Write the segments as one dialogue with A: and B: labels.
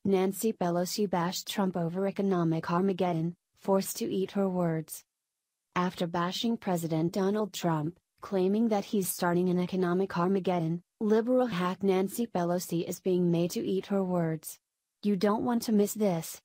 A: Nancy Pelosi bashed Trump over economic Armageddon, forced to eat her words. After bashing President Donald Trump, claiming that he's starting an economic Armageddon, liberal hack Nancy Pelosi is being made to eat her words. You don't want to miss this.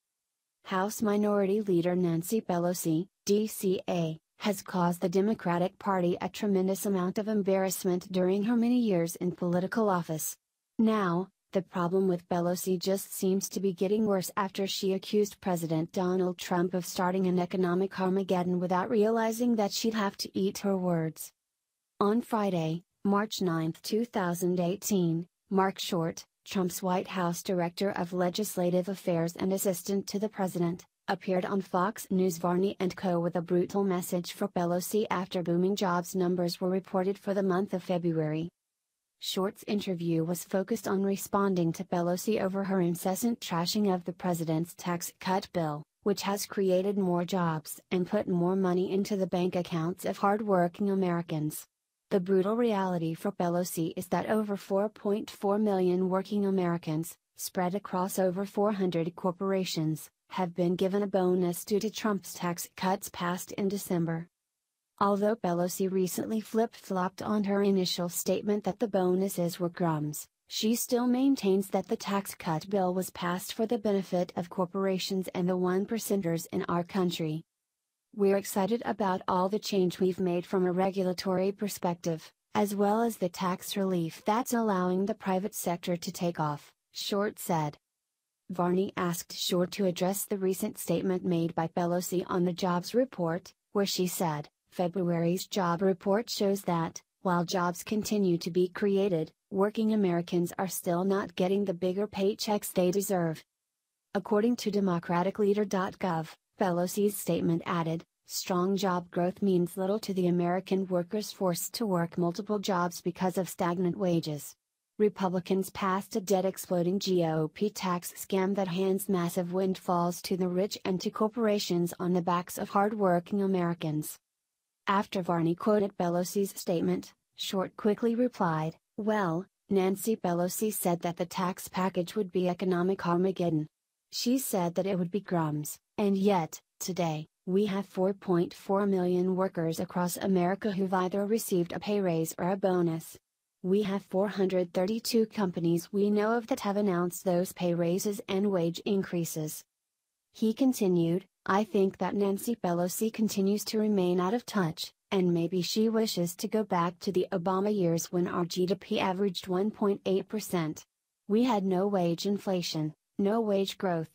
A: House Minority Leader Nancy Pelosi, DCA, has caused the Democratic Party a tremendous amount of embarrassment during her many years in political office. Now, the problem with Pelosi just seems to be getting worse after she accused President Donald Trump of starting an economic Armageddon without realizing that she'd have to eat her words. On Friday, March 9, 2018, Marc, Trump's White House Director of Legislative Affairs and Assistant to the President, appeared on Fox News' Varney & Co. with a brutal message for Pelosi after booming jobs numbers were reported for the month of February. Short's interview was focused on responding to Pelosi over her incessant trashing of the president's tax cut bill, which has created more jobs and put more money into the bank accounts of hard-working Americans. The brutal reality for Pelosi is that over 4.4 million working Americans, spread across over 400 corporations, have been given a bonus due to Trump's tax cuts passed in December. Although Pelosi recently flip-flopped on her initial statement that the bonuses were crumbs, she still maintains that the tax cut bill was passed for the benefit of corporations and the 1%ers in our country. We're excited about all the change we've made from a regulatory perspective, as well as the tax relief that's allowing the private sector to take off, Short said. Varney asked Short to address the recent statement made by Pelosi on the jobs report, where she said, February's job report shows that, while jobs continue to be created, working Americans are still not getting the bigger paychecks they deserve. According to democraticleader.gov, Pelosi's statement added, strong job growth means little to the American workers forced to work multiple jobs because of stagnant wages. Republicans passed a debt-exploding GOP tax scam that hands massive windfalls to the rich and to corporations on the backs of hard-working Americans. After Varney quoted Pelosi's statement, Short quickly replied, well, Nancy Pelosi said that the tax package would be economic Armageddon. She said that it would be crumbs, and yet, today, we have 4.4 million workers across America who've either received a pay raise or a bonus. We have 432 companies we know of that have announced those pay raises and wage increases. He continued, I think that Nancy Pelosi continues to remain out of touch, and maybe she wishes to go back to the Obama years when our GDP averaged 1.8%. We had no wage inflation, no wage growth.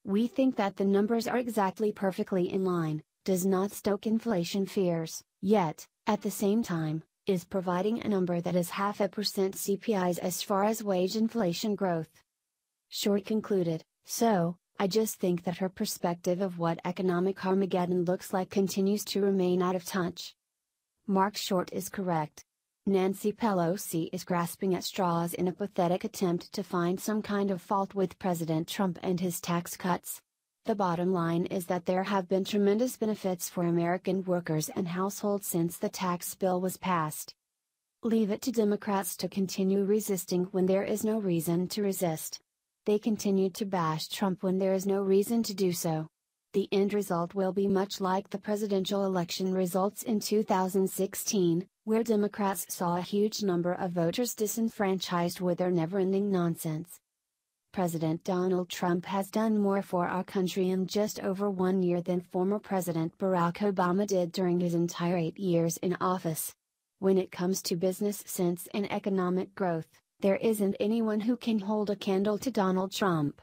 A: We think that the numbers are exactly perfectly in line, does not stoke inflation fears, yet, at the same time, is providing a number that is 0.5% CPIs as far as wage inflation growth. Short concluded, so, I just think that her perspective of what economic Armageddon looks like continues to remain out of touch. Marc Short is correct. Nancy Pelosi is grasping at straws in a pathetic attempt to find some kind of fault with President Trump and his tax cuts. The bottom line is that there have been tremendous benefits for American workers and households since the tax bill was passed. Leave it to Democrats to continue resisting when there is no reason to resist. They continue to bash Trump when there is no reason to do so. The end result will be much like the presidential election results in 2016, where Democrats saw a huge number of voters disenfranchised with their never-ending nonsense. President Donald Trump has done more for our country in just over 1 year than former President Barack Obama did during his entire 8 years in office. When it comes to business sense and economic growth, there isn't anyone who can hold a candle to Donald Trump.